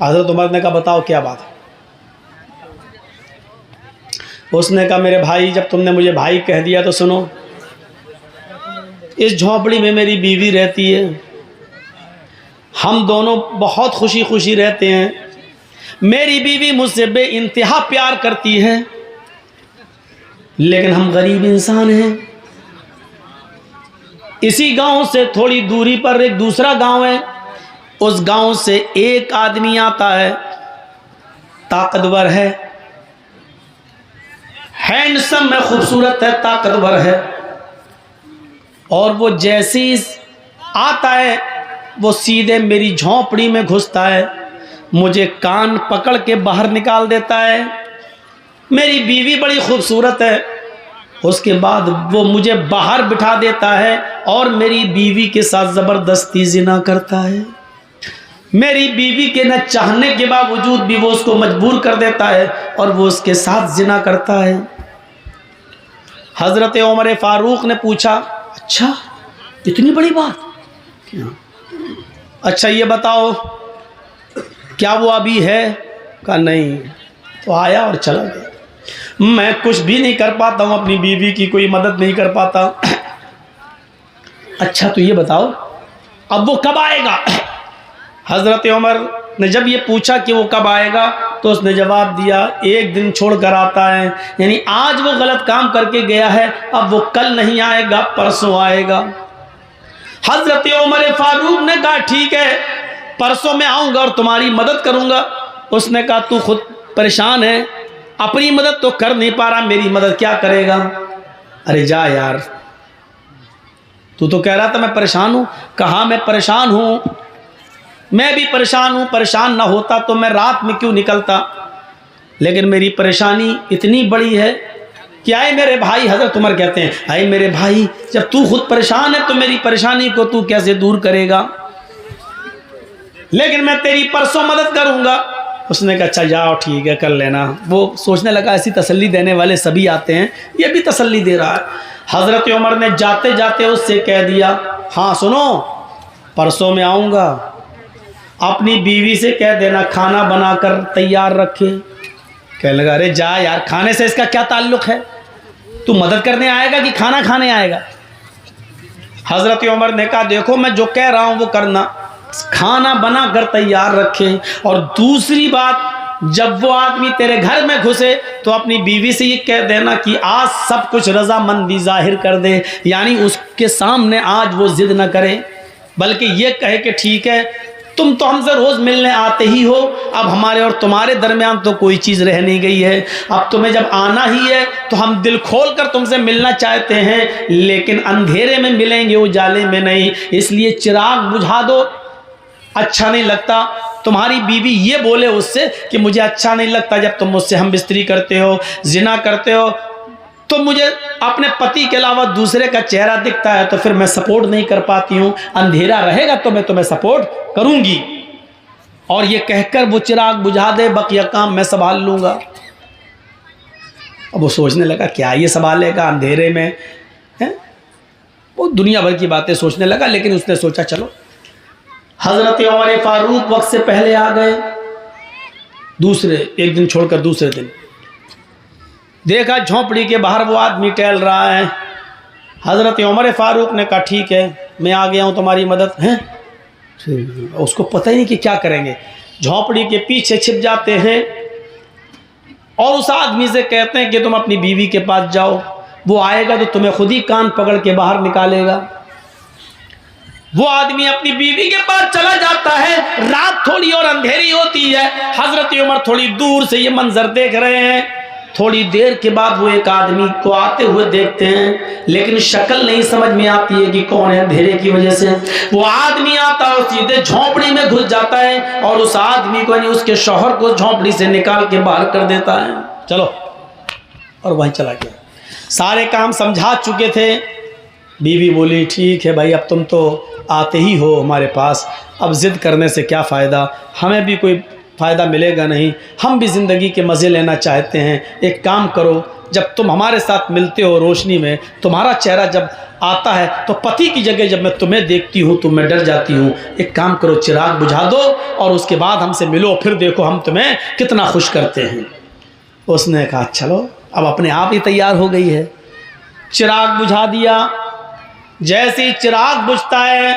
हज़रत उमर ने कहा बताओ क्या बात है। उसने कहा मेरे भाई जब तुमने मुझे भाई कह दिया तो सुनो, इस झोंपड़ी में मेरी बीवी रहती है, हम दोनों बहुत खुशी खुशी रहते हैं। मेरी बीवी मुझसे बेइंतहा प्यार करती है, लेकिन हम गरीब इंसान हैं। इसी गांव से थोड़ी दूरी पर एक दूसरा गांव है, उस गांव से एक आदमी आता है, ताकतवर है, हैंडसम है, खूबसूरत है, ताकतवर है, और वो जैसे ही आता है वो सीधे मेरी झोंपड़ी में घुसता है, मुझे कान पकड़ के बाहर निकाल देता है। मेरी बीवी बड़ी खूबसूरत है, उसके बाद वो मुझे बाहर बिठा देता है और मेरी बीवी के साथ ज़बरदस्ती ज़िना करता है। मेरी बीवी के न चाहने के बावजूद भी वो उसको मजबूर कर देता है और वो उसके साथ ज़िना करता है। हज़रत उमर फारूक ने पूछा, अच्छा इतनी बड़ी बात? अच्छा ये बताओ क्या वो अभी है? कहा नहीं। तो आया और चला गया। मैं कुछ भी नहीं कर पाता हूँ, अपनी बीवी की कोई मदद नहीं कर पाता। अच्छा तो ये बताओ अब वो कब आएगा? हज़रत उमर ने जब ये पूछा कि वो कब आएगा तो उसने जवाब दिया, एक दिन छोड़कर आता है, यानी आज वो गलत काम करके गया है, अब वो कल नहीं आएगा, परसों आएगा। हज़रत उमर फारूक ने कहा ठीक है, परसों मैं आऊँगा और तुम्हारी मदद करूँगा। उसने कहा तू खुद परेशान है, अपनी मदद तो कर नहीं पा रहा, मेरी मदद क्या करेगा? अरे जा यार, तू तो कह रहा था मैं परेशान हूँ। कहा मैं परेशान हूँ, मैं भी परेशान हूँ, परेशान ना होता तो मैं रात में क्यों निकलता, लेकिन मेरी परेशानी इतनी बड़ी है कि आए मेरे भाई, हज़रत उमर कहते हैं आए मेरे भाई, जब तू खुद परेशान है तो मेरी परेशानी को तू कैसे दूर करेगा, लेकिन मैं तेरी परसों मदद करूँगा। उसने कहा अच्छा जाओ ठीक है कर लेना। वो सोचने लगा ऐसी तसल्ली देने वाले सभी आते हैं, ये भी तसल्ली दे रहा है। हज़रत उमर ने जाते जाते उससे कह दिया, हाँ सुनो परसों में आऊँगा, अपनी बीवी से कह देना खाना बनाकर तैयार रखे। कहने लगा अरे जा यार, खाने से इसका क्या ताल्लुक़ है, तू मदद करने आएगा कि खाना खाने आएगा? हज़रत उमर ने कहा देखो मैं जो कह रहा हूँ वो करना, खाना बना कर तैयार रखें, और दूसरी बात जब वो आदमी तेरे घर में घुसे तो अपनी बीवी से ये कह देना कि आज सब कुछ रजामंदी जाहिर कर दे, यानी उसके सामने आज वो जिद न करे, बल्कि ये कहे कि ठीक है तुम तो हमसे रोज़ मिलने आते ही हो, अब हमारे और तुम्हारे दरमियान तो कोई चीज़ रह नहीं गई है, अब तुम्हें जब आना ही है तो हम दिल खोल कर तुमसे मिलना चाहते हैं, लेकिन अंधेरे में मिलेंगे, उजाले में नहीं, इसलिए चिराग बुझा दो। अच्छा नहीं लगता तुम्हारी बीवी ये बोले उससे कि मुझे अच्छा नहीं लगता जब तुम मुझसे हम बिस्तरी करते हो, जिना करते हो, तो मुझे अपने पति के अलावा दूसरे का चेहरा दिखता है तो फिर मैं सपोर्ट नहीं कर पाती हूँ, अंधेरा रहेगा तो मैं तुम्हें सपोर्ट करूँगी। और ये कहकर वो चिराग बुझा दे, बकिया काम मैं संभाल लूँगा। अब वो सोचने लगा क्या ये संभालेगा अंधेरे में, है? वो दुनिया भर की बातें सोचने लगा, लेकिन उसने सोचा चलो। हज़रत उमर फारूक वक्त से पहले आ गए, दूसरे एक दिन छोड़कर दूसरे दिन देखा झोंपड़ी के बाहर वो आदमी टहल रहा है। हज़रत उमर फारूक ने कहा ठीक है मैं आ गया हूँ तुम्हारी मदद है। उसको पता ही नहीं कि क्या करेंगे, झोंपड़ी के पीछे छिप जाते हैं और उस आदमी से कहते हैं कि तुम अपनी बीवी के पास जाओ, वो आएगा तो तुम्हें खुद ही कान पकड़ के बाहर निकालेगा। वो आदमी अपनी बीवी के पास चला जाता है, रात थोड़ी और अंधेरी होती है, हज़रत उमर थोड़ी दूर से ये मंजर देख रहे हैं। थोड़ी देर के बाद वो एक आदमी को आते हुए देखते हैं, लेकिन शक्ल नहीं समझ में आती है कि कौन है, अंधेरे की वजह से। वो आदमी आता है सीधे झोंपड़ी में घुस जाता है और उस आदमी को यानी उसके शौहर को झोंपड़ी से निकाल के बाहर कर देता है। चलो, और वहीं चला गया। सारे काम समझा चुके थे। बीवी बोली ठीक है भाई, अब तुम तो आते ही हो हमारे पास, अब ज़िद करने से क्या फ़ायदा, हमें भी कोई फ़ायदा मिलेगा नहीं, हम भी ज़िंदगी के मज़े लेना चाहते हैं। एक काम करो, जब तुम हमारे साथ मिलते हो रोशनी में, तुम्हारा चेहरा जब आता है तो पति की जगह जब मैं तुम्हें देखती हूँ तो मैं डर जाती हूँ। एक काम करो, चिराग बुझा दो और उसके बाद हमसे मिलो, फिर देखो हम तुम्हें कितना खुश करते हैं। उसने कहा चलो, अब अपने आप ही तैयार हो गई है। चिराग बुझा दिया। जैसे ही चिराग बुझता है,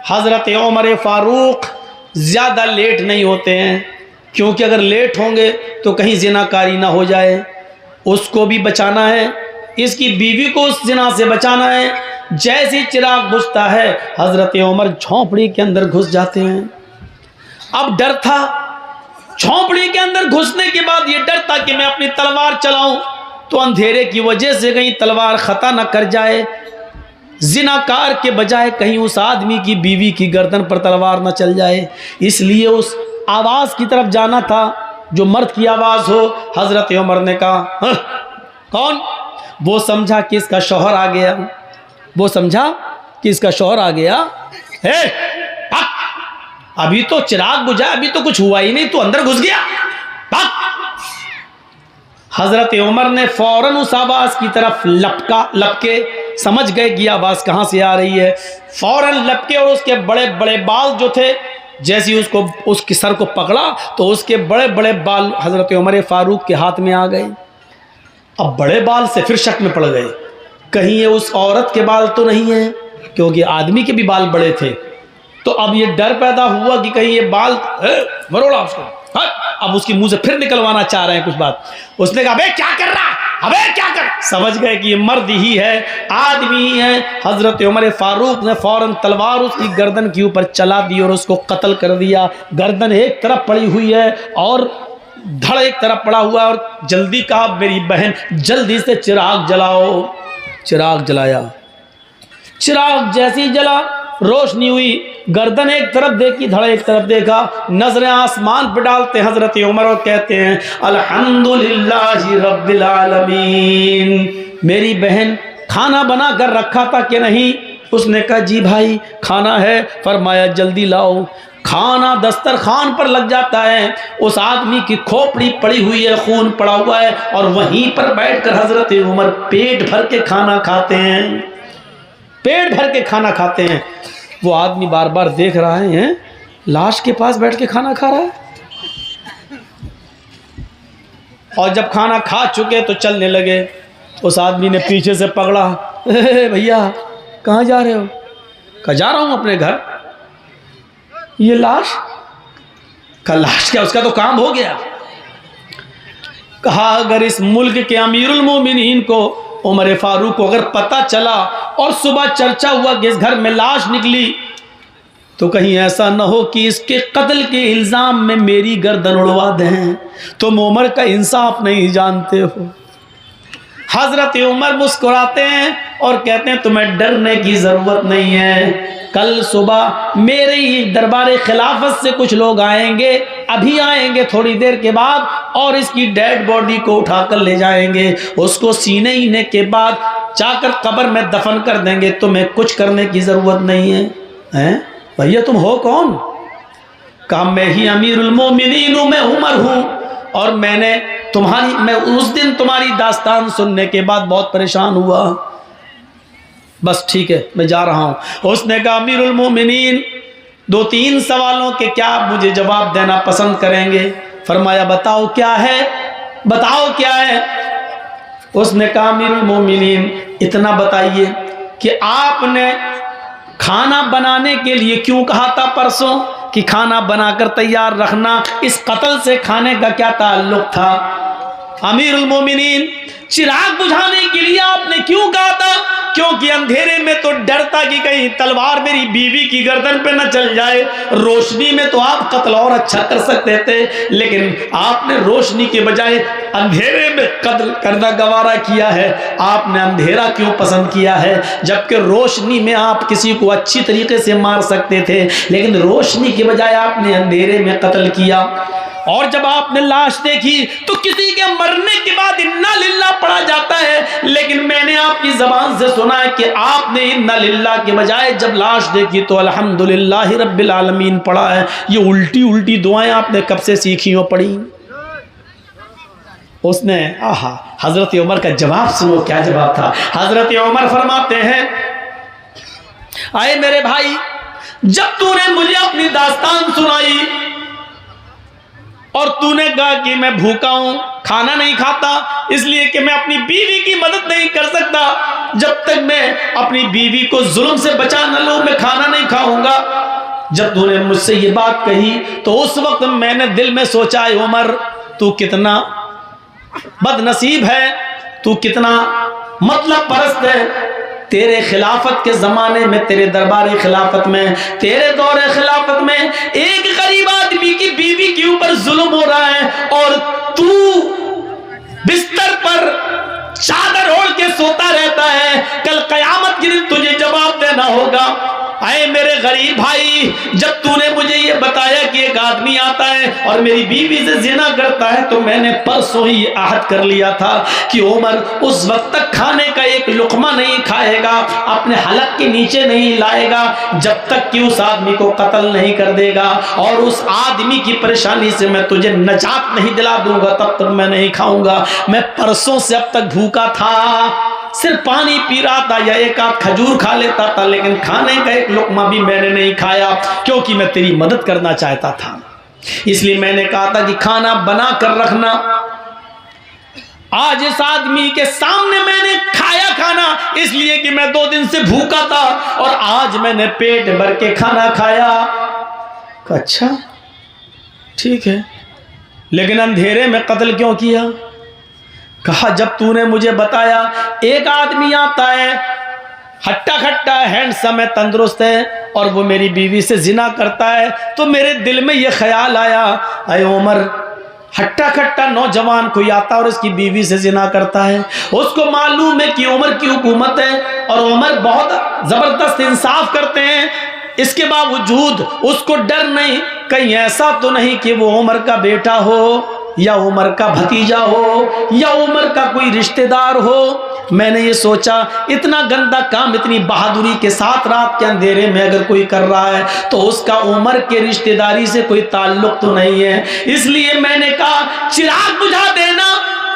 हज़रत उमर फारूक ज़्यादा लेट नहीं होते हैं, क्योंकि अगर लेट होंगे तो कहीं ज़िनाकारी ना हो जाए, उसको भी बचाना है, इसकी बीवी को उस ज़िना से बचाना है। जैसे ही चिराग बुझता है, हज़रत उमर झोंपड़ी के अंदर घुस जाते हैं। अब डर था, झोंपड़ी के अंदर घुसने के बाद ये डर था कि मैं अपनी तलवार चलाऊं तो अंधेरे की वजह से कहीं तलवार खता न कर जाए, जिनाकार के बजाय कहीं उस आदमी की बीवी की गर्दन पर तलवार न चल जाए। इसलिए उस आवाज़ की तरफ जाना था जो मर्द की आवाज़ हो। हज़रत उमर ने कहा कौन? वो समझा कि इसका शौहर आ गया, वो समझा कि इसका शौहर आ गया। हे अभी तो चिराग बुझा, अभी तो कुछ हुआ ही नहीं, तू अंदर घुस गया। हजरत उमर ने फौरन उस आवाज की तरफ लपके, समझ गए कि आवाज कहां से आ रही है। फौरन लपके और उसके बड़े बड़े बाल जो थे, जैसे ही उसके सर को पकड़ा तो उसके बड़े बड़े बाल हजरत उमर फारूक के हाथ में आ गए। अब बड़े बाल से फिर शक में पड़ गए, कहीं ये उस औरत के बाल तो नहीं है, क्योंकि आदमी के भी बाल बड़े थे। तो अब ये डर पैदा हुआ कि कहीं ये बाल मरोड़ा उसको, अब उसके मुंह से फिर निकलवाना चाह रहे हैं कुछ बात। उसने कहा अबे क्या कर रहा, अबे क्या कर। समझ गए कि ये मर्द ही है, आदमी ही है। हजरत उमर फारूक ने फौरन तलवार उसकी गर्दन के ऊपर चला दी और उसको कत्ल कर दिया। गर्दन एक तरफ पड़ी हुई है और धड़ एक तरफ पड़ा हुआ है। और जल्दी कहा मेरी बहन जल्दी से चिराग जलाओ। चिराग जलाया, चिराग जैसे ही जला रोशनी हुई, गर्दन एक तरफ देखी, धड़ एक तरफ देखा, नजरें आसमान पे डालते हजरत उमर और कहते हैं अल्हम्दुलिल्लाहि रब्बिल आलमीन। मेरी बहन खाना बना कर रखा था कि नहीं? उसने कहा जी भाई खाना है। फरमाया जल्दी लाओ। खाना दस्तरखान पर लग जाता है, उस आदमी की खोपड़ी पड़ी हुई है, खून पड़ा हुआ है, और वहीं पर बैठकर हजरत उमर पेट भर के खाना खाते हैं, पेट भर के खाना खाते हैं। वो आदमी बार बार देख रहा है, लाश के पास बैठ के खाना खा रहा है। और जब खाना खा चुके तो चलने लगे। उस आदमी ने पीछे से पकड़ा, भैया कहाँ जा रहे हो? कहा जा रहा हूँ अपने घर। ये लाश का लाश क्या, उसका तो काम हो गया। कहा अगर इस मुल्क के अमीरुल मोमिनीन को उमर फारूक को अगर पता चला और सुबह चर्चा हुआ कि इस घर में लाश निकली, तो कहीं ऐसा न हो कि इसके कत्ल के इल्ज़ाम में मेरी गर्दन उड़वा दें। तुम उमर का इंसाफ नहीं जानते हो। हजरत उमर मुस्कुराते हैं और कहते हैं तुम्हें डरने की ज़रूरत नहीं है। कल सुबह मेरे ही दरबार खिलाफत से कुछ लोग आएंगे, अभी आएंगे थोड़ी देर के बाद, और इसकी डेड बॉडी को उठाकर ले जाएंगे। उसको सीने हीने के बाद जाकर कब्र में दफन कर देंगे। तुम्हें कुछ करने की ज़रूरत नहीं है। हैं भैया तुम हो कौन? कहा मैं ही अमीरुल मोमिनीन हूँ, मैं उमर हूँ। और मैं उस दिन तुम्हारी दास्तान सुनने के बाद बहुत परेशान हुआ। बस ठीक है मैं जा रहा हूँ। उसने कहा अमीरुल मोमिनीन 2-3 सवालों के क्या आप मुझे जवाब देना पसंद करेंगे? फरमाया बताओ क्या है, बताओ क्या है। उसने कहा अमीरुल मोमिनीन इतना बताइए कि आपने खाना बनाने के लिए क्यों कहा था परसों कि खाना बनाकर तैयार रखना, इस कत्ल से खाने का क्या ताल्लुक था? अमीरुल मोमिनीन चिराग बुझाने के लिए आपने क्यों कहा था? क्योंकि अंधेरे में तो डरता कि कहीं तलवार मेरी बीवी की गर्दन पे न चल जाए। रोशनी में तो आप कत्ल और अच्छा कर सकते थे, लेकिन आपने रोशनी के बजाय अंधेरे में कत्ल करना गवारा किया है। आपने अंधेरा क्यों पसंद किया है, जबकि रोशनी में आप किसी को अच्छी तरीके से मार सकते थे, लेकिन रोशनी के बजाय आपने अंधेरे में कत्ल किया। और जब आपने लाश देखी तो किसी के मरने के बाद इन्ना लिल्लाह पढ़ा जाता है, लेकिन मैंने आपकी जबान से सुना है कि आपने इन्ना लिल्लाह के बजाय जब लाश देखी तो अल्हम्दुलिल्लाहि रब्बिल आलमीन पढ़ा है। ये उल्टी उल्टी दुआएं आपने कब से सीखी हो पढ़ी? उसने आहा हजरत उमर का जवाब सुनो, क्या जवाब था। हजरत उमर फरमाते हैं, आए मेरे भाई, जब तूने मुझे अपनी दास्तान सुनाई और तूने कहा कि मैं भूखा हूं, खाना नहीं खाता, इसलिए कि मैं अपनी बीवी की मदद नहीं कर सकता, जब तक मैं अपनी बीवी को जुल्म से बचा न लूं मैं खाना नहीं खाऊंगा। जब तूने मुझसे ये बात कही तो उस वक्त मैंने दिल में सोचा, उमर तू कितना बदनसीब है, तू कितना मतलब परस्त है। तेरे खिलाफत के ज़माने में, तेरे दरबार खिलाफत में, तेरे दौर खिलाफत में एक गरीब आदमी की बीवी के ऊपर जुल्म हो रहा है और तू बिस्तर पर चादर ओढ़ के सोता रहता है। कल कयामत के दिन तुझे जवाब देना होगा। आए मेरे गरीब भाई, जब तूने मुझे ये बताया कि एक आदमी आता है और मेरी बीवी से जिना करता है, तो मैंने परसों ही आहद कर लिया था कि उमर उस वक्त तक खाने का एक लुकमा नहीं खाएगा, अपने हलक के नीचे नहीं लाएगा, जब तक कि उस आदमी को कत्ल नहीं कर देगा, और उस आदमी की परेशानी से मैं तुझे नजात नहीं दिला दूंगा, तब तक मैं नहीं खाऊंगा। मैं परसों से अब तक भूखा था, सिर्फ पानी पी रहा था या एक आध खजूर खा लेता था, लेकिन खाने का एक लुकमा भी मैंने नहीं खाया, क्योंकि मैं तेरी मदद करना चाहता था। इसलिए मैंने कहा था कि खाना बना कर रखना। आज इस आदमी के सामने मैंने खाया खाना, इसलिए कि मैं 2 दिन से भूखा था और आज मैंने पेट भर के खाना खाया। अच्छा ठीक है, लेकिन अंधेरे में कत्ल क्यों किया? कहा जब तूने मुझे बताया एक आदमी आता है, हट्टा खट्टा है, हैंडसम है, तंदुरुस्त है, और वो मेरी बीवी से जिना करता है, तो मेरे दिल में ये ख्याल आया, अरे उमर हट्टा खट्टा नौजवान कोई आता और उसकी बीवी से जिना करता है, उसको मालूम है कि उमर की हुकूमत है और उमर बहुत जबरदस्त इंसाफ करते हैं, इसके बावजूद उसको डर नहीं, कहीं ऐसा तो नहीं कि वो उमर का बेटा हो या उमर का भतीजा हो या उमर का कोई रिश्तेदार हो। मैंने ये सोचा इतना गंदा काम इतनी बहादुरी के साथ रात के अंधेरे में अगर कोई कर रहा है तो उसका उमर के रिश्तेदारी से कोई ताल्लुक तो नहीं है, इसलिए मैंने कहा चिराग बुझा देना,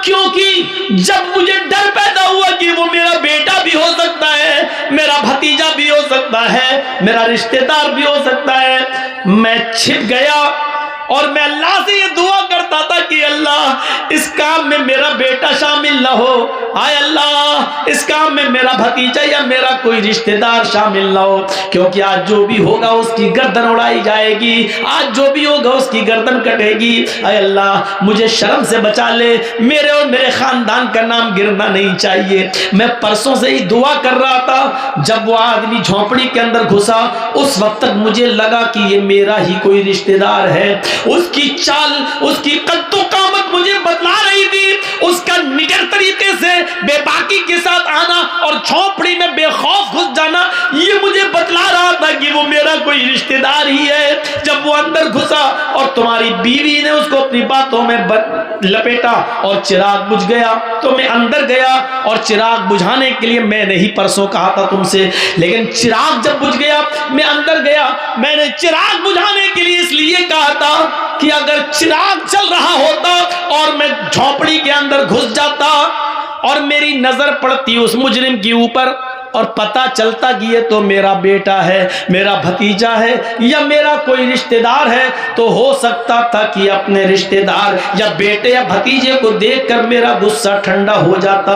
क्योंकि जब मुझे डर पैदा हुआ कि वो मेरा बेटा भी हो सकता है, मेरा भतीजा भी हो सकता है, मेरा रिश्तेदार भी हो सकता है, मैं छिप गया और मैं अल्लाह से ये दुआ करता था कि अल्लाह इस काम में मेरा बेटा शामिल ना हो, आए अल्लाह इस काम में मेरा भतीजा या मेरा कोई रिश्तेदार शामिल ना हो, क्योंकि आज जो भी होगा उसकी गर्दन उड़ाई जाएगी, आज जो भी होगा उसकी गर्दन कटेगी। आए अल्लाह मुझे शर्म से बचा ले, मेरे और मेरे खानदान का नाम गिरना नहीं चाहिए। मैं परसों से ही दुआ कर रहा था, जब वो आदमी झोंपड़ी के अंदर घुसा उस वक्त तक मुझे लगा कि ये मेरा ही कोई रिश्तेदार है। उसकी चाल, उसकी कद्दो कामत मुझे बतला रही थी, उसका निडर तरीके से बेबाकी के साथ आना और झोंपड़ी में बेखौफ घुस जाना, ये मुझे बतला रहा था कि वो मेरा कोई रिश्तेदार ही है। जब वो अंदर घुसा और तुम्हारी बीवी ने उसको अपनी बातों में लपेटा और चिराग बुझ गया, तो मैं अंदर गया और चिराग बुझाने के लिए मैंने ही परसों कहा था तुमसे, लेकिन चिराग जब बुझ गया मैं अंदर गया, मैंने चिराग बुझाने के लिए इसलिए कहा था कि अगर चिराग चल रहा होता और मैं झोंपड़ी के अंदर घुस जाता और मेरी नजर पड़ती उस मुजरिम के ऊपर और पता चलता कि ये तो मेरा बेटा है, मेरा भतीजा है या मेरा कोई रिश्तेदार है, तो हो सकता था कि अपने रिश्तेदार या बेटे या भतीजे को देखकर मेरा गुस्सा ठंडा हो जाता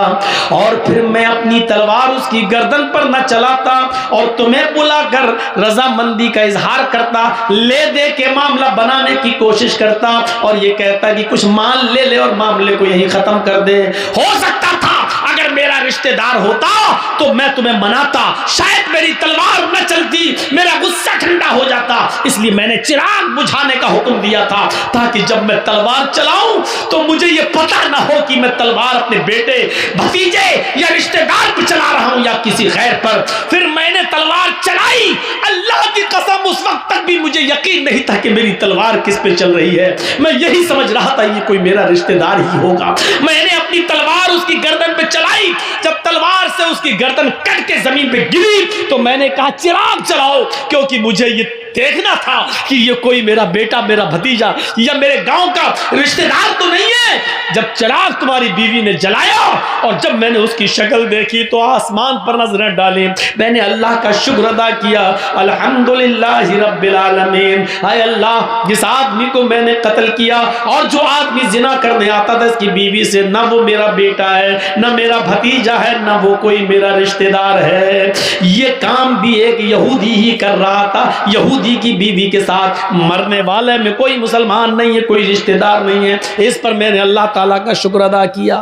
और फिर मैं अपनी तलवार उसकी गर्दन पर न चलाता और तुम्हें बुलाकर रजामंदी का इजहार करता, ले दे के मामला बनाने की कोशिश करता और ये कहता कि कुछ माल ले ले और मामले को यहीं खत्म कर दे। हो सकता था अगर मेरा रिश्तेदार होता तो मैं तुम्हें मनाता, शायद मेरी तलवार न चलती, मेरा गुस्सा ठंडा हो जाता, इसलिए मैंने चिराग बुझाने का हुक्म दिया था ताकि जब मैं तलवार चलाऊं तो मुझे यह पता ना हो कि मैं तलवार अपने बेटे, भतीजे या रिश्तेदार पर चला रहा हूं या किसी गैर पर। फिर मैंने तलवार चलाई, अल्लाह की कसम उस वक्त तक भी मुझे यकीन नहीं था कि मेरी तलवार किस पे चल रही है, मैं यही समझ रहा था ये कोई मेरा रिश्तेदार ही होगा। मैंने अपनी तलवार उसकी गर्दन पे चलाई, जब तलवार से उसकी गर्दन कट के जमीन पे गिरी तो मैंने कहा चिराग चलाओ, क्योंकि मुझे ये देखना था कि ये कोई मेरा बेटा, मेरा भतीजा या मेरे गांव का रिश्तेदार तो नहीं है। जब चिराग तुम्हारी बीवी ने जलाया और जब मैंने उसकी शक्ल देखी तो आसमान पर नजरें डाली, मैंने अल्लाह का शुक्र अदा किया, अल्हम्दुलिल्लाहि रब्बिल आलमीन। हाय अल्लाह, जिस आदमी को मैंने कत्ल किया और जो आदमी जिना करने आता था इसकी बीवी से, ना वो मेरा बेटा है, ना मेरा भतीजा है, ना वो कोई मेरा रिश्तेदार है। ये काम भी एक यहूदी ही कर रहा था, यहूदी की बीवी के साथ। मरने वाले में कोई मुसलमान नहीं है, कोई रिश्तेदार नहीं है। इस पर मैंने अल्लाह ताला का शुक्र अदा किया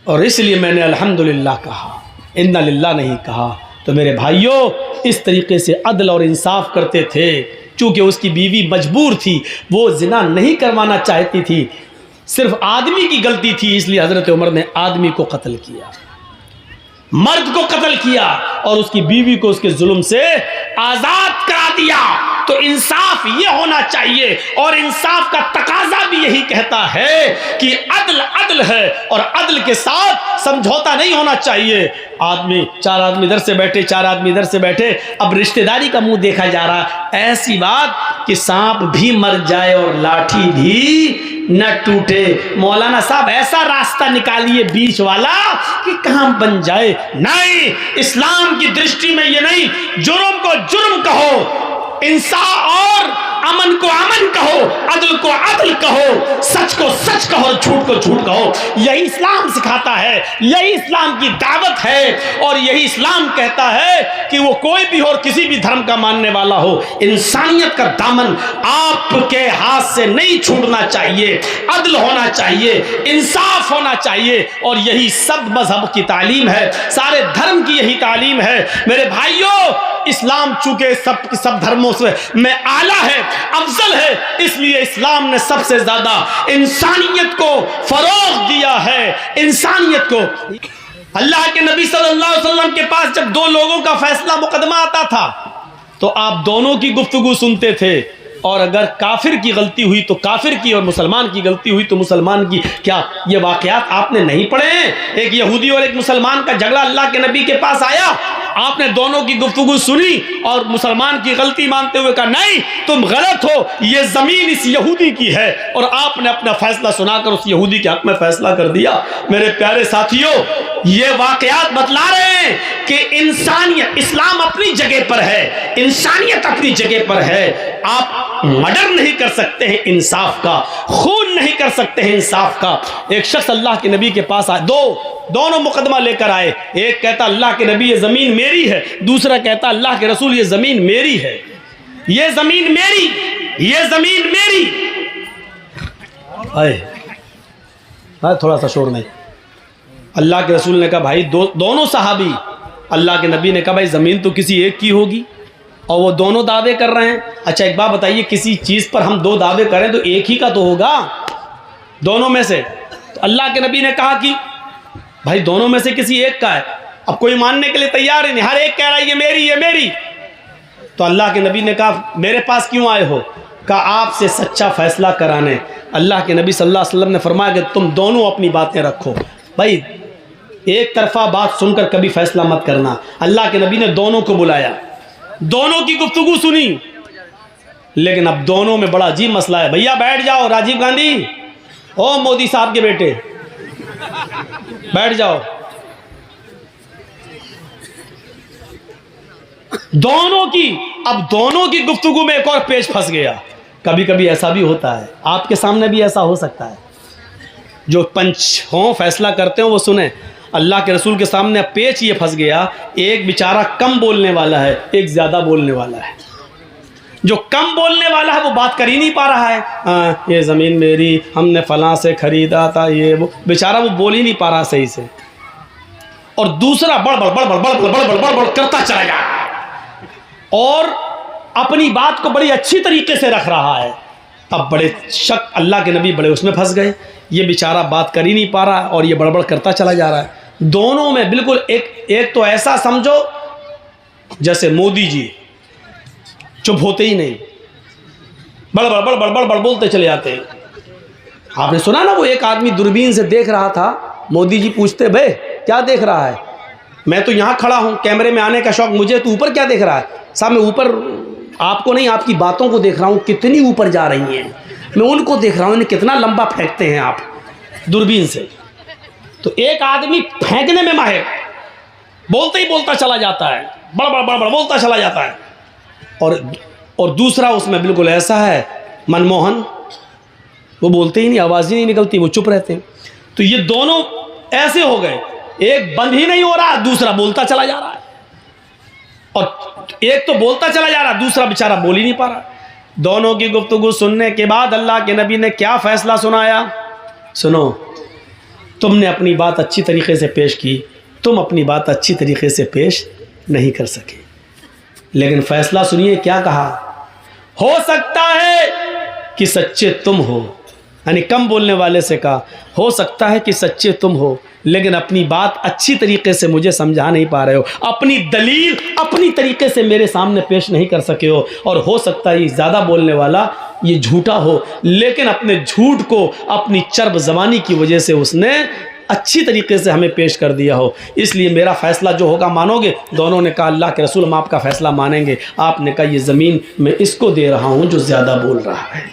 और इसलिए मैंने अल्हम्दुलिल्लाह कहा, इन्ना लिल्लाह नहीं कहा। तो मेरे भाइयों, इस तरीके से अदल और इंसाफ करते थे। चूंकि उसकी बीवी मजबूर थी, वो जिना नहीं करवाना चाहती थी, सिर्फ आदमी की गलती थी, इसलिए हजरत उमर ने आदमी को कत्ल किया, मर्द को कत्ल किया और उसकी बीवी को उसके जुल्म से आजाद करा दिया। तो इंसाफ ये होना चाहिए और इंसाफ का तकाजा भी यही कहता है कि अदल अदल है और अदल के साथ समझौता नहीं होना चाहिए। आदमी, चार आदमी इधर से बैठे, चार आदमी इधर से बैठे, अब रिश्तेदारी का मुंह देखा जा रहा। ऐसी बात कि सांप भी मर जाए और लाठी भी न टूटे। मौलाना साहब ऐसा रास्ता निकालिए बीच वाला कि कहां बन जाए। नहीं, इस्लाम की दृष्टि में ये नहीं, जुर्म को जुर्म कहो, इंसाफ और अमन को अमन कहो, अदल को अदल कहो, सच को सच कहो, झूठ को झूठ कहो। यही इस्लाम सिखाता है, यही इस्लाम की दावत है और यही इस्लाम कहता है कि वो कोई भी हो और किसी भी धर्म का मानने वाला हो, इंसानियत का दामन आपके हाथ से नहीं छूटना चाहिए। अदल होना चाहिए, इंसाफ होना चाहिए और यही सब मजहब की तालीम है, सारे धर्म की यही तालीम है। मेरे भाइयों, इस्लाम चूंकि सब धर्मों से में आला है, अफजल है, इसलिए इस्लाम ने सबसे ज्यादा इंसानियत को फरोग दिया है। इंसानियत को, अल्लाह के नबी सल्लल्लाहु अलैहि वसल्लम के पास जब दो लोगों का फैसला मुकदमा आता था तो आप दोनों की गुफ्तगू सुनते थे और अगर काफिर की गलती हुई तो काफिर की और मुसलमान की गलती हुई तो मुसलमान की। क्या ये वाकयात आपने नहीं पढ़े हैं? एक यहूदी और एक मुसलमान का झगड़ा अल्लाह के नबी के पास आया, आपने दोनों की गुफ्तगू सुनी और मुसलमान की गलती मानते हुए कहा नहीं तुम गलत हो, ये जमीन इस यहूदी की है, और आपने अपना फैसला सुनाकर उस यहूदी के हक में फैसला कर दिया। मेरे प्यारे साथियों, ये वाकयात बतला रहे हैं कि इंसानियत, इस्लाम अपनी जगह पर है, इंसानियत अपनी जगह पर है। आप मर्डर नहीं कर सकते हैं इंसाफ का, खून नहीं कर सकते हैं इंसाफ का। एक शख्स अल्लाह के नबी के पास आए, दोनों मुकदमा लेकर आए। एक कहता अल्लाह के नबी ये जमीन मेरी है, दूसरा कहता अल्लाह के रसूल ये जमीन मेरी है, ये जमीन मेरी, ये जमीन मेरी। आए थोड़ा सा शोर नहीं। अल्लाह के रसूल ने कहा भाई दोनों सहाबी, अल्लाह के नबी ने कहा भाई जमीन तो किसी एक की होगी और वो दोनों दावे कर रहे हैं। अच्छा एक बात बताइए, किसी चीज पर हम दो दावे करें तो एक ही का तो होगा दोनों में से। तो अल्लाह के नबी ने कहा कि भाई दोनों में से किसी एक का है। अब कोई मानने के लिए तैयार ही नहीं, हर एक कह रहा है ये मेरी, ये मेरी। तो अल्लाह के नबी ने कहा मेरे पास क्यों आए हो? कहा आपसे सच्चा फैसला कराने। अल्लाह के नबी सल्लल्लाहु अलैहि वसल्लम ने फरमाया कि तुम दोनों अपनी बातें रखो, भाई एक तरफा बात सुनकर कभी फैसला मत करना। अल्लाह के नबी ने दोनों को बुलाया, दोनों की गुफ्तगू सुनी, लेकिन अब दोनों में बड़ा अजीब मसला है। भैया बैठ जाओ, राजीव गांधी, ओ मोदी साहब के बेटे बैठ जाओ। दोनों की गुफ्तगू में एक और पेच फंस गया। कभी कभी ऐसा भी होता है, आपके सामने भी ऐसा हो सकता है। जो पंच हों, फैसला करते हो वो सुने। अल्लाह के रसूल के सामने पेच ये फंस गया, एक बेचारा कम बोलने वाला है, एक ज़्यादा बोलने वाला है। जो कम बोलने वाला है वो बात कर ही नहीं पा रहा है, ये ज़मीन मेरी, हमने फलां से ख़रीदा था, ये वो, बेचारा वो बोल ही नहीं पा रहा सही से। और दूसरा बड़ करता चला जा और अपनी बात को बड़ी अच्छी तरीके से रख रहा है। अब बड़े शक, अल्लाह के नबी बड़े उसमें फंस गए, ये बेचारा बात कर ही नहीं पा रहा और ये बड़बड़ करता चला जा रहा है। दोनों में बिल्कुल एक तो ऐसा समझो जैसे मोदी जी चुप होते ही नहीं, बड़ बोलते चले जाते हैं। आपने सुना ना, वो एक आदमी दूरबीन से देख रहा था, मोदी जी पूछते भाई क्या देख रहा है? मैं तो यहाँ खड़ा हूँ, कैमरे में आने का शौक मुझे, तो ऊपर क्या देख रहा है? साहब मैं ऊपर आपको नहीं, आपकी बातों को देख रहा हूँ, कितनी ऊपर जा रही हैं। मैं उनको देख रहा हूँ, इन्हें कितना लंबा फेंकते हैं आप दूरबीन से। तो एक आदमी फेंकने में माहिर, बोलते ही बोलता चला जाता है, बड़ बड़ बड़ बड़ बोलता चला जाता है। और दूसरा उसमें बिल्कुल ऐसा है मनमोहन, वो बोलते ही नहीं, आवाज़ ही नहीं निकलती, वो चुप रहते हैं। तो ये दोनों ऐसे हो गए, एक बंद ही नहीं हो रहा, दूसरा बोलता चला जा रहा है। और एक तो बोलता चला जा रहा, दूसरा बेचारा बोल ही नहीं पा रहा। दोनों की गुफ्तगू सुनने के बाद अल्लाह के नबी ने क्या फैसला सुनाया? सुनो, तुमने अपनी बात अच्छी तरीके से पेश की, तुम अपनी बात अच्छी तरीके से पेश नहीं कर सके, लेकिन फैसला सुनिए क्या कहा। हो सकता है कि सच्चे तुम हो, यानी कम बोलने वाले से कहा, हो सकता है कि सच्चे तुम हो, लेकिन अपनी बात अच्छी तरीके से मुझे समझा नहीं पा रहे हो, अपनी दलील अपनी तरीके से मेरे सामने पेश नहीं कर सके हो, और हो सकता है ये ज़्यादा बोलने वाला ये झूठा हो, लेकिन अपने झूठ को अपनी चर्ब ज़बानी की वजह से उसने अच्छी तरीके से हमें पेश कर दिया हो, इसलिए मेरा फ़ैसला जो होगा मानोगे? दोनों ने कहा अल्लाह के रसूल हम आपका फ़ैसला मानेंगे। आपने कहा ये ज़मीन मैं इसको दे रहा हूँ जो ज़्यादा बोल रहा है,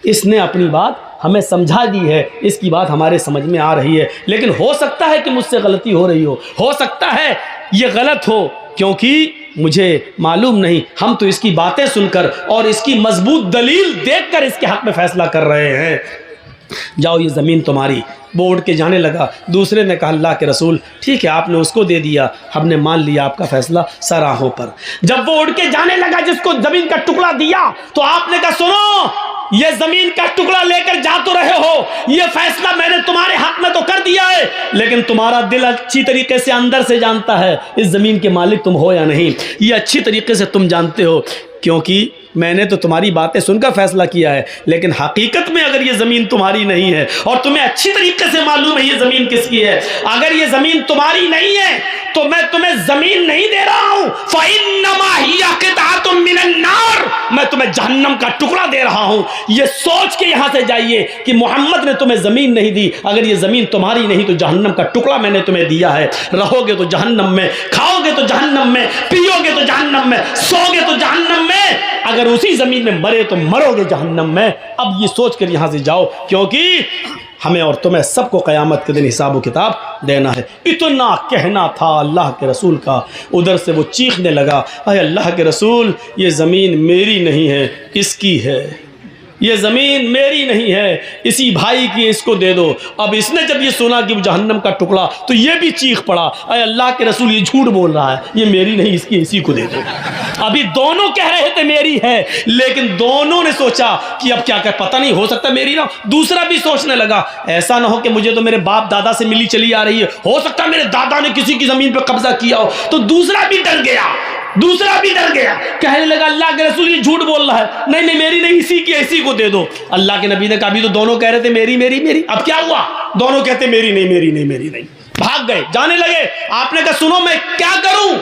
इसने अपनी बात हमें समझा दी है, इसकी बात हमारे समझ में आ रही है, लेकिन हो सकता है कि मुझसे गलती हो रही हो सकता है ये गलत हो, क्योंकि मुझे मालूम नहीं, हम तो इसकी बातें सुनकर और इसकी मजबूत दलील देखकर इसके हक़ में फ़ैसला कर रहे हैं। जाओ ये ज़मीन तुम्हारी। वो उड़ के जाने लगा। दूसरे ने कहा अल्लाह के रसूल ठीक है, आपने उसको दे दिया, हमने मान लिया आपका फैसला सराहों पर। जब वो उड़ के जाने लगा, जिसको ज़मीन का टुकड़ा दिया, तो आपने कहा सुनो, ये ज़मीन का टुकड़ा लेकर जा तो रहे हो, ये फैसला मैंने तुम्हारे हक में तो कर दिया है, लेकिन तुम्हारा दिल अच्छी तरीके से अंदर से जानता है इस ज़मीन के मालिक तुम हो या नहीं, ये अच्छी तरीके से तुम जानते हो, क्योंकि मैंने तो तुम्हारी बातें सुनकर फैसला किया है, लेकिन हकीकत में अगर ये ज़मीन तुम्हारी नहीं है और तुम्हें अच्छी तरीके से मालूम है ये ज़मीन किसकी है, अगर ये ज़मीन तुम्हारी नहीं है तो मैं तुम्हें ज़मीन नहीं दे रहा हूँ, फ़इन्नमा हिया क़ित्अतुम मिनन नार, मैं तुम्हें जहन्नम का टुकड़ा दे रहा हूँ। ये सोच के यहाँ से जाइए कि मोहम्मद ने तुम्हें ज़मीन नहीं दी, अगर ये ज़मीन तुम्हारी नहीं तो जहन्नम का टुकड़ा मैंने तुम्हें दिया है। रहोगे तो जहन्नम में, खाओगे तो जहन्नम में, पियोगे तो जहन्नम में, सोओगे तो जहन्नम में, अगर उसी ज़मीन में मरे तो मरोगे जहन्नम में। अब ये सोच कर यहाँ से जाओ, क्योंकि हमें और तुम्हें सबको क़यामत के दिन हिसाब किताब देना है। इतना कहना था अल्लाह के रसूल का। उधर से वो चीखने लगा, अरे अल्लाह के रसूल, ये ज़मीन मेरी नहीं है, इसकी है, ये ज़मीन मेरी नहीं है, इसी भाई की, इसको दे दो। अब इसने जब ये सुना कि जहन्नम का टुकड़ा, तो ये भी चीख पड़ा, अरे अल्लाह के रसूल, ये झूठ बोल रहा है, ये मेरी नहीं, इसकी, इसी को दे दो। अभी दोनों कह रहे थे मेरी है, लेकिन दोनों ने सोचा कि अब क्या कर, पता नहीं, हो सकता मेरी ना। दूसरा भी सोचने लगा, ऐसा ना हो कि मुझे तो मेरे बाप दादा से मिली चली आ रही है, हो सकता मेरे दादा ने किसी की ज़मीन पर कब्जा किया हो। तो दूसरा भी डर गया, दूसरा भी डर गया, कहने लगा अल्लाह के रसूल ये झूठ बोल रहा है, नहीं नहीं मेरी नहीं, इसी की, इसी को दे दो। अल्लाह के नबी ने कहा, अभी तो दोनों कह रहे थे मेरी मेरी मेरी, अब क्या हुआ? दोनों कहते मेरी नहीं मेरी नहीं मेरी नहीं, भाग गए, जाने लगे। आपने कहा सुनो मैं क्या करूं?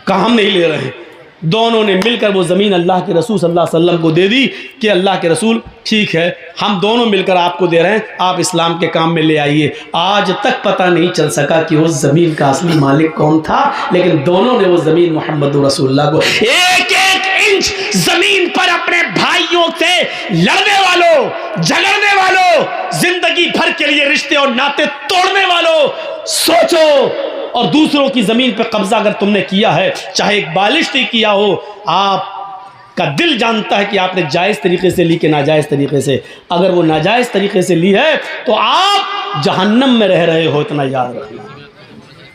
कहा हम नहीं ले रहे। दोनों ने मिलकर वो ज़मीन अल्लाह के रसूल सल्लल्लाहु अलैहि वसल्लम को दे दी कि अल्लाह के रसूल ठीक है, हम दोनों मिलकर आपको दे रहे हैं, आप इस्लाम के काम में ले आइए। आज तक पता नहीं चल सका कि उस ज़मीन का असली मालिक कौन था, लेकिन दोनों ने वो ज़मीन मोहम्मद रसूलुल्लाह को, एक एक इंच ज़मीन पर अपने भाइयों से लड़ने वालों, झगड़ने वालों, जिंदगी भर के लिए रिश्ते और नाते तोड़ने वालों, सोचो। और दूसरों की ज़मीन पर कब्जा अगर तुमने किया है, चाहे एक बालिश ही किया हो, आपका दिल जानता है कि आपने जायज़ तरीके से ली कि नाजायज़ तरीके से। अगर वो नाजायज़ तरीके से ली है तो आप जहन्नम में रह रहे हो, इतना याद रखना।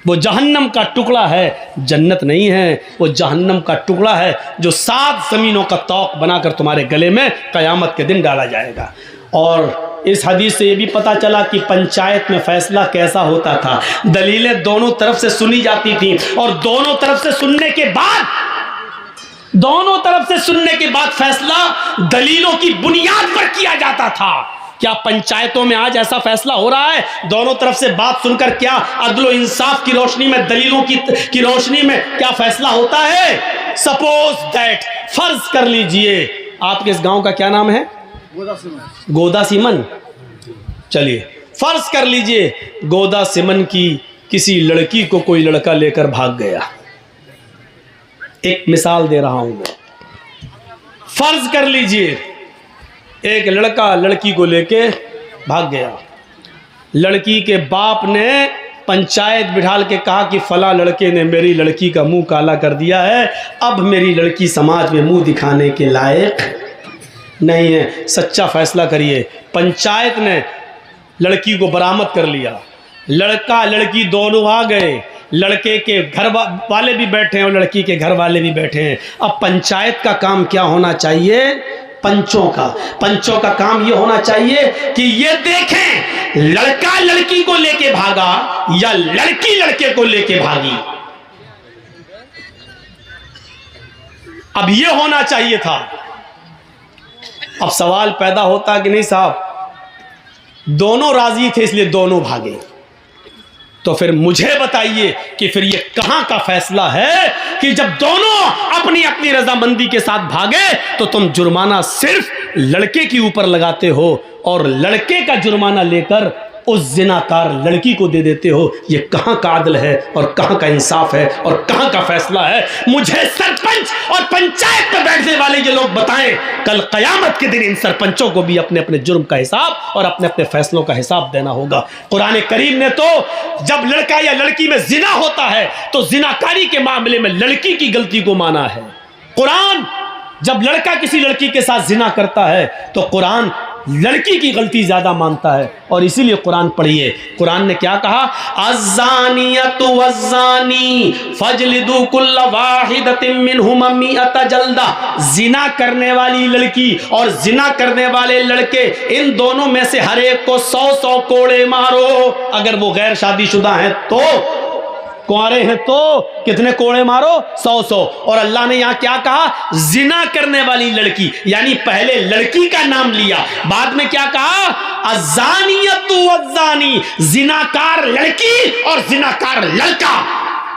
वो जहन्नम का टुकड़ा है, जन्नत नहीं है, वो जहन्नम का टुकड़ा है जो 7 ज़मीनों का तौक बनाकर तुम्हारे गले में क़यामत के दिन डाला जाएगा। और इस हदीस से ये भी पता चला कि पंचायत में फैसला कैसा होता था। दलीलें दोनों तरफ से सुनी जाती थी, और दोनों तरफ से सुनने के बाद फैसला दलीलों की बुनियाद पर किया जाता था। क्या पंचायतों में आज ऐसा फैसला हो रहा है? दोनों तरफ से बात सुनकर क्या अदलो इंसाफ की रोशनी में, दलीलों की रोशनी में क्या फैसला होता है? सपोज दैट, फर्ज कर लीजिए, आपके इस गांव का क्या नाम है? गोदा सिमन। चलिए फर्ज कर लीजिए गोदा सिमन की किसी लड़की को कोई लड़का लेकर भाग गया। एक मिसाल दे रहा हूं मैं। फर्ज कर लीजिए एक लड़का लड़की को लेके भाग गया। लड़की के बाप ने पंचायत बिठाल के कहा कि फला लड़के ने मेरी लड़की का मुंह काला कर दिया है, अब मेरी लड़की समाज में मुंह दिखाने के लायक नहीं है, सच्चा फैसला करिए। पंचायत ने लड़की को बरामद कर लिया। लड़का लड़की दोनों आ गए, लड़के के घर वाले भी बैठे हैं और लड़की के घर वाले भी बैठे हैं। अब पंचायत का काम क्या होना चाहिए? पंचों का काम ये होना चाहिए कि ये देखें लड़का लड़की को लेके भागा या लड़की लड़के को लेके भागी। अब ये होना चाहिए था। अब सवाल पैदा होता कि नहीं साहब, दोनों राजी थे इसलिए दोनों भागे, तो फिर मुझे बताइए कि फिर ये कहां का फैसला है कि जब दोनों अपनी अपनी रजामंदी के साथ भागे तो तुम जुर्माना सिर्फ लड़के के ऊपर लगाते हो और लड़के का जुर्माना लेकर उस जिनाकार लड़की को दे देते हो। ये कहां का आदल है और कहां का इंसाफ है और कहां का फैसला है? मुझे सरपंच और पंचायत में बैठने वाले ये लोग बताएं। कल कयामत के दिन इन सरपंचों को भी अपने अपने जुर्म का हिसाब और अपने अपने फैसलों का हिसाब देना होगा। कुरान करीम ने तो जब लड़का या लड़की में जिना होता है तो जिनाकारी के मामले में लड़की की गलती को माना है। कुरान जब लड़का किसी लड़की के साथ जिना करता है तो कुरान लड़की की गलती ज्यादा मानता है। और इसीलिए कुरान पढ़िए, कुरान ने क्या कहा? अज़्ज़ानियतु वज़्ज़ानी फजलिदू कुल्ल वाहिदतिन मिनहुमा मिअता जल्दा। जिना करने वाली लड़की और जिना करने वाले लड़के, इन दोनों में से हर एक को 100 कोड़े मारो। अगर वो गैर शादीशुदा हैं तो, कुंवारे हैं तो कितने कोड़े मारो? 100। और अल्लाह ने यहां क्या कहा? जिना करने वाली लड़की, यानी पहले लड़की का नाम लिया, बाद में क्या कहा? अज़्ज़ानियतु वज़्ज़ानी, जिनाकार लड़की और जिनाकार लड़का।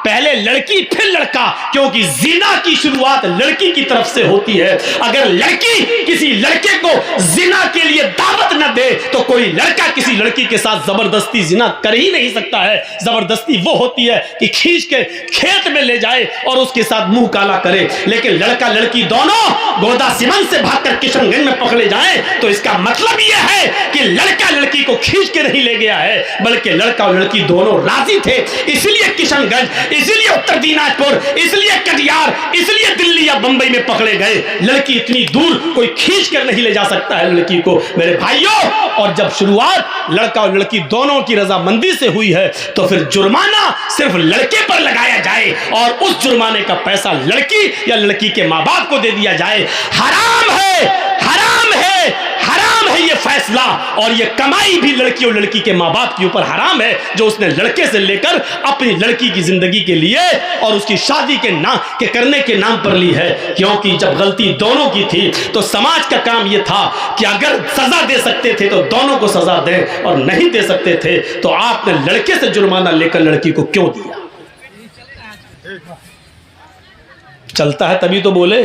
पहले लड़की फिर लड़का, क्योंकि जिना की शुरुआत लड़की की तरफ से होती है। अगर लड़की किसी लड़के को जिना के लिए दावत न दे तो कोई लड़का किसी लड़की के साथ जबरदस्ती जिना कर ही नहीं सकता है। जबरदस्ती वो होती है कि खींच के खेत में ले जाए और उसके साथ मुंह काला करे। लेकिन लड़का लड़की दोनों गोदा सिमन से भागकर किशनगंज में पकड़े जाए तो इसका मतलब यह है कि लड़का लड़की को खींच के नहीं ले गया है, बल्कि लड़का और लड़की दोनों राजी थे। इसलिए किशनगंज, इसलिए उत्तर दिनाजपुर, इसलिए कटिहार, इसलिए दिल्ली या बंबई में पकड़े गए। लड़की इतनी दूर कोई खींच कर नहीं ले जा सकता है लड़की को, मेरे भाइयों। और जब शुरुआत लड़का और लड़की दोनों की रजामंदी से हुई है तो फिर जुर्माना सिर्फ लड़के पर लगाया जाए और उस जुर्माने का पैसा लड़की या लड़की के माँ बाप को दे दिया जाए। हराम है, हराम है, हराम है ये फैसला। और ये कमाई भी लड़की और लड़की के माँ बाप के ऊपर हराम है, जो उसने लड़के से लेकर अपनी लड़की की जिंदगी के लिए और उसकी शादी के नाम के करने के नाम पर ली है। क्योंकि जब गलती दोनों की थी तो समाज का काम यह था कि अगर सजा दे सकते थे तो दोनों को सजा दें, और नहीं दे सकते थे तो आपने लड़के से जुर्माना लेकर लड़की को क्यों दिया? चलता है तभी तो बोले,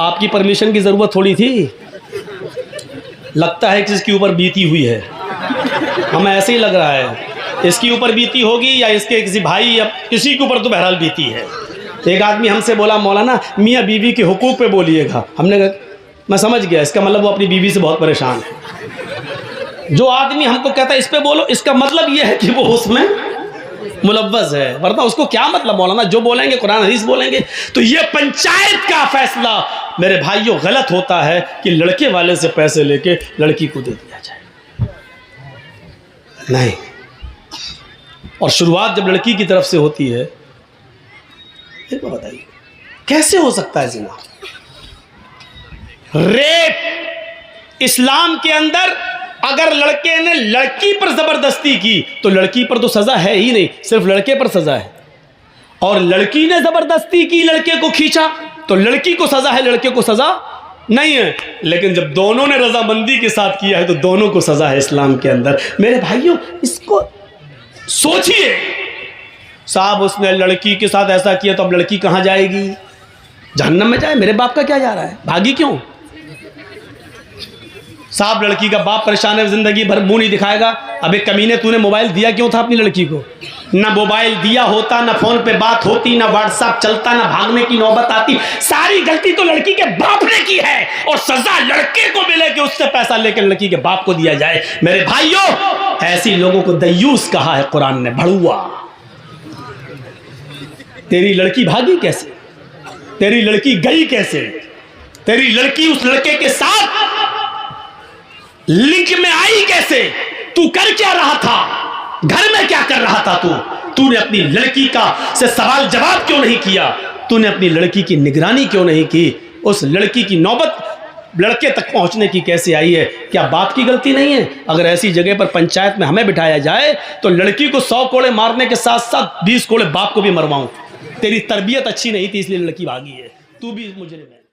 आपकी परमिशन की जरूरत थोड़ी थी। लगता है कि इसके ऊपर बीती हुई है, हमें ऐसे ही लग रहा है इसके ऊपर बीती होगी या इसके किसी भाई या किसी के ऊपर तो बहरहाल बीती है। एक आदमी हमसे बोला, मौलाना मियाँ बीवी के हुकूक पे बोलिएगा। हमने कहा मैं समझ गया, इसका मतलब वो अपनी बीवी से बहुत परेशान है। जो आदमी हमको कहता है इस पे बोलो, इसका मतलब ये है कि वो उसमें मुलव्वज़ है, वरना उसको क्या मतलब? मौलाना जो बोलेंगे कुरान हदीस बोलेंगे। तो ये पंचायत का फैसला मेरे भाइयों गलत होता है कि लड़के वाले से पैसे लेके लड़की को दे दिया जाए, नहीं। और शुरुआत जब लड़की की तरफ से होती है, एक बात बताइए कैसे हो सकता है जिना? रेप इस्लाम के अंदर अगर लड़के ने लड़की पर जबरदस्ती की तो लड़की पर तो सजा है ही नहीं, सिर्फ लड़के पर सजा है। और लड़की ने जबरदस्ती की, लड़के को खींचा, तो लड़की को सजा है, लड़के को सजा नहीं है। लेकिन जब दोनों ने रजामंदी के साथ किया है तो दोनों को सजा है इस्लाम के अंदर। मेरे भाइयों इसको सोचिए, साहब उसने लड़की के साथ ऐसा किया तो अब लड़की कहां जाएगी? जहन्नम में जाए। मेरे बाप का क्या जा रहा है, भागी क्यों? साहब लड़की का बाप परेशान है, जिंदगी भर मुंह नहीं दिखाएगा, अबे कमीने, तूने मोबाइल दिया क्यों था अपनी लड़की को? ना मोबाइल दिया होता, ना फोन पे बात होती, ना व्हाट्सएप चलता, ना भागने की नौबत आती। सारी गलती तो लड़की के बाप ने की है और सजा लड़के को मिले कि उससे पैसा लेकर लड़की के बाप को दिया जाए। मेरे भाइयों, ऐसी लोगों को दय्यूस कहा है कुरान ने, भड़ुआ। तेरी लड़की भागी कैसे? तेरी लड़की गई कैसे? तेरी लड़की उस लड़के के साथ लिंक में आई कैसे? तू कर क्या रहा था? घर में क्या कर रहा था तूने अपनी लड़की का से सवाल जवाब क्यों नहीं किया? तूने अपनी लड़की की निगरानी क्यों नहीं की? उस लड़की की नौबत लड़के तक पहुंचने की कैसे आई है? क्या बाप की गलती नहीं है? अगर ऐसी जगह पर पंचायत में हमें बिठाया जाए तो लड़की को 100 कोड़े मारने के साथ साथ 20 कोड़े बाप को भी मरवाऊं। तेरी तरबियत अच्छी नहीं थी इसलिए लड़की भागी है। तू भी मुजरिम है।